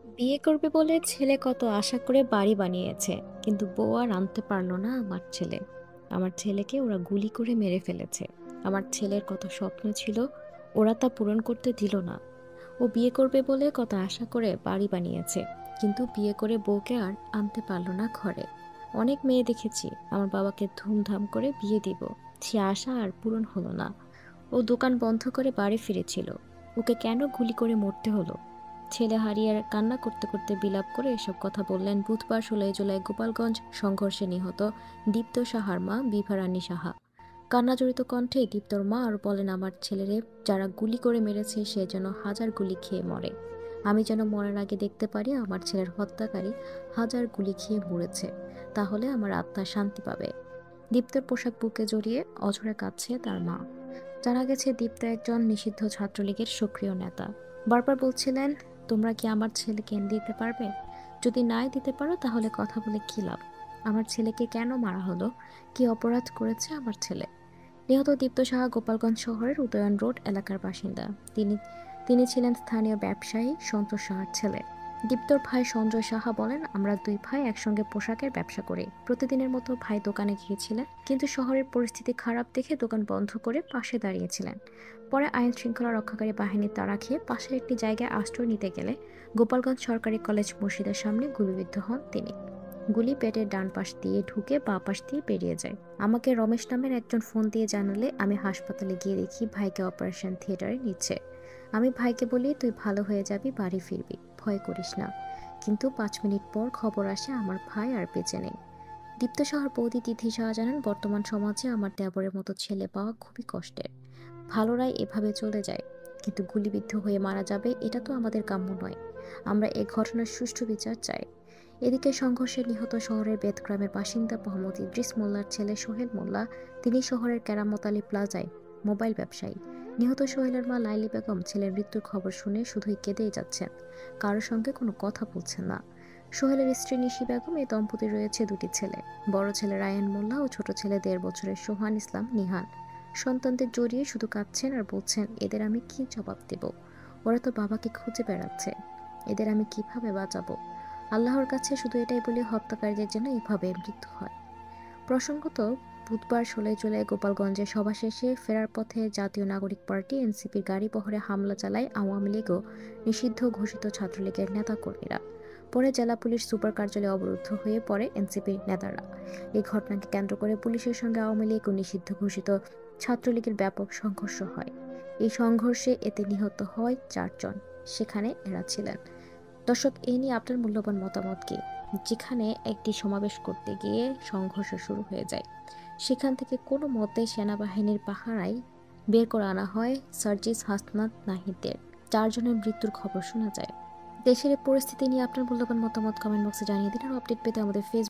বিয়ে করবে বলে ছেলে কত আশা করে বাড়ি বানিয়েছে, কিন্তু বউ আর আনতে পারলো না আমার ছেলে। আমার ছেলেকে ওরা গুলি করে মেরে ফেলেছে। আমার ছেলের কত স্বপ্ন ছিল, ওরা তা পূরণ করতে দিল না। ও বিয়ে করবে বলে কত আশা করে বাড়ি বানিয়েছে, কিন্তু বিয়ে করে বউকে আর আনতে পারলো না ঘরে। অনেক মেয়ে দেখেছি, আমার বাবাকে ধুমধাম করে বিয়ে দিব, সে আশা আর পূরণ হলো না। ও দোকান বন্ধ করে বাড়ি ফিরেছিল, ওকে কেন গুলি করে মরতে হলো? ছেলে হারিয়ে কান্না করতে করতে বিলাপ করে এসব কথা বললেন বুধবার 16 জুলাই গোপালগঞ্জ সংঘর্ষে নিহত দীপ্ত সাহার মা বিভারানী সাহা। কান্নাজড়িত কণ্ঠে দীপ্তর মা আর বলেন, আমার ছেলেরে যারা গুলি করে মেরেছে সে যেন হাজার গুলি খেয়ে মরে। আমি যেন মরার আগে দেখতে পারি আমার ছেলের হত্যাকারী হাজার গুলি খেয়ে মরেছে, তাহলে আমার আত্মা শান্তি পাবে। দীপ্তর পোশাক বুকে জড়িয়ে অঝরে কাঁদছে তার মা। জানা গেছে দীপ্ত একজন নিষিদ্ধ ছাত্রলীগের সক্রিয় নেতা। বারবার বলছিলেন, তোমরা কি আমার ছেলেকে এনে দিতে পারবে? যদি নাই দিতে পারো তাহলে কথা বলে কী লাভ? আমার ছেলেকে কেন মারা হলো? কি অপরাধ করেছে আমার ছেলে? নিহত দীপ্ত সাহা গোপালগঞ্জ শহরের উদয়ন রোড এলাকার বাসিন্দা। তিনি তিনি ছিলেন স্থানীয় ব্যবসায়ী সন্তোষ সাহার ছেলে। দীপ্তর ভাই সঞ্জয় সাহা বলেন, আমরা দুই ভাই একসঙ্গে পোশাকের ব্যবসা করি। প্রতিদিনের মতো ভাই দোকানে গিয়েছিলেন, কিন্তু শহরের পরিস্থিতি খারাপ দেখে দোকান বন্ধ করে পাশে দাঁড়িয়েছিলেন। পরে আইন শৃঙ্খলা রক্ষাকারী বাহিনীর তাড়া খেয়ে পাশের একটি জায়গায় আশ্রয় নিতে গেলে গোপালগঞ্জ সরকারি কলেজ মসজিদের সামনে গুলিবিদ্ধ হন তিনি। গুলি পেটের ডান পাশ দিয়ে ঢুকে বাঁ পাশ দিয়ে বেরিয়ে যায়। আমাকে রমেশ নামের একজন ফোন দিয়ে জানালে আমি হাসপাতালে গিয়ে দেখি ভাইকে অপারেশন থিয়েটারে নিচ্ছে। আমি ভাইকে বলি, তুই ভালো হয়ে যাবি, বাড়ি ফিরবি, ভয় করিস না। কিন্তু 5 মিনিট পর খবর আসে আমার ভাই আর বেঁচে নেই। দীপ্ত সাহার বৌদি তিথি সাহা জানান, বর্তমান সমাজে আমার দেবরের মতো ছেলে পাওয়া খুবই কষ্টের। ভালোরাই এভাবে চলে যায়, কিন্তু গুলিবিদ্ধ হয়ে মারা যাবে এটা তো আমাদের কাম্য নয়। আমরা এ ঘটনার সুষ্ঠু বিচার চাই। এদিকে সংঘর্ষে নিহত শহরের বেতগ্রামের বাসিন্দা মোহাম্মদ ইদ্রিস মোল্লার ছেলে সোহেল মোল্লা। তিনি শহরের কেরামত আলী প্লাজায় মোবাইল ব্যবসায়ী। নিহত সোহেলের মা লাইলি বেগম ছেলের মৃত্যুর খবর শুনে শুধুই কেঁদেই যাচ্ছেন, কারোর সঙ্গে কোনো কথা বলছেন না। সোহেলের স্ত্রী নিশি বেগম, এই দম্পতির রয়েছে দুটি ছেলে, বড় ছেলে রায়ান মোল্লা ও ছোট ছেলে 1.5 বছরের সোহান ইসলাম নিহান। সন্তানদের জড়িয়ে শুধু কাঁদছেন আর বলছেন, এদের আমি কি জবাব দেব? ওরা তো বাবাকে খুঁজে বেড়াচ্ছে, এদের আমি কিভাবে বাঁচাবো? আল্লাহর কাছে শুধু এটাই বলি, হত্যাকারীদের যেন এভাবে মৃত্যু হয়। প্রসঙ্গত, বুধবার 16 জুলাই গোপালগঞ্জে সভা শেষে ফেরার পথে জাতীয় নাগরিক পার্টি এনসিপির গাড়ি বহরে হামলা চালায় আওয়ামী লীগ ও নিষিদ্ধ ঘোষিত ছাত্রলীগের নেতাকর্মীরা। পরে জেলা পুলিশ সুপার কার্যালয়ে অবরুদ্ধ হয়ে পড়ে এনসিপির নেতারা। এই ঘটনাকে কেন্দ্র করে পুলিশের সঙ্গে আওয়ামী লীগ ও নিষিদ্ধ ঘোষিত ছাত্রলীগের ব্যাপক সংঘর্ষ হয়। এই সংঘর্ষে এতে নিহত হয় 4 জন, সেখানে এরা ছিলেন। দর্শক, এ নিয়ে আপনার মূল্যবান মতামত কি? যেখানে একটি সমাবেশ করতে গিয়ে সংঘর্ষ শুরু হয়ে যায়, সেখান থেকে কোনো মতে সেনাবাহিনীর পাহারায় বের করে আনা হয় সার্জিস হাসনাত নাহিদদের। 4 জনের মৃত্যুর খবর শোনা যায়। দেশের এই পরিস্থিতি নিয়ে আপনার মূল্যবান মতামত কমেন্ট বক্সে জানিয়ে দিন। আর আপডেট পেতে আমাদের ফেসবুক